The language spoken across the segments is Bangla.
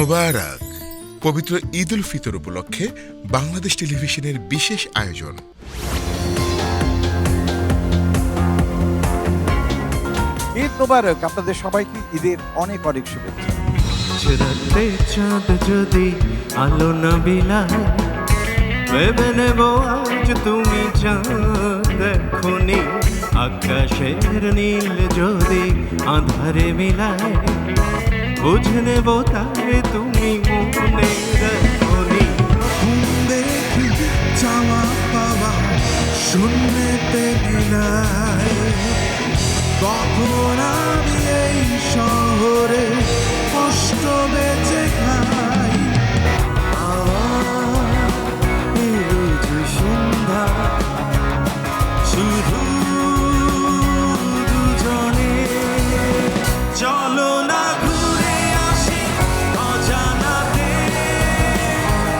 মোবারক। পবিত্র ঈদ উল ফিতর উপলক্ষে বাংলাদেশ টেলিভিশনের বিশেষ আয়োজন। ঈদ মোবারক। আপনাদের সবাইকে ঈদের অনেক অনেক শুভেচ্ছা। রাতে চাঁদ যদি আলো না বিলায়, ভেবে নেব আজ তুমি চাঁদ দেখোনি। আকাশের নীল যদি আধারে মিলায়, বুঝে নেব তারে তুমি মনে রাখোনি। দেখি চাওয়া পাওয়া শূন্যতে মিলায়, কখন আমি এই শহরে কষ্ট বেঁচে খাই। সন্ধ্যা শুধু দুজনে, চলো না ঘুরে আসি অজানাতে,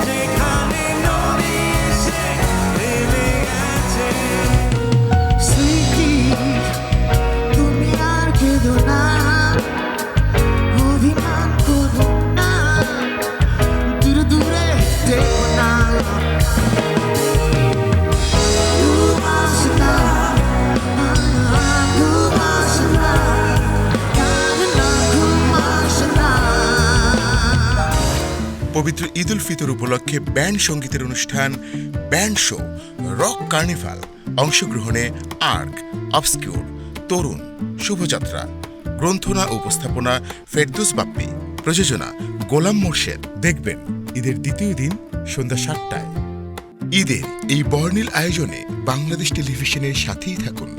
যেখানে নদী এসে থেমে গেছে। স্মৃতি তুমি আর কেঁদো না, অভিমান করো না, দূরে দূরে দেখো না। পবিত্র ঈদ উল ফিতর উপলক্ষে ব্যান্ড সঙ্গীতের অনুষ্ঠান ব্যান্ড শো রক কার্নিভাল। অংশগ্রহণে আর্ক, অবস্কিউর, তরুণ, শুভযাত্রা। গ্রন্থনা ও উপস্থাপনা ফেরদৌস বাপ্পি। প্রযোজনা গোলাম মোর্শেদ। দেখবেন ঈদের দ্বিতীয় দিন সন্ধ্যা 7টায়। ঈদের এই বর্ণিল আয়োজনে বাংলাদেশ টেলিভিশনের সাথেই থাকুন।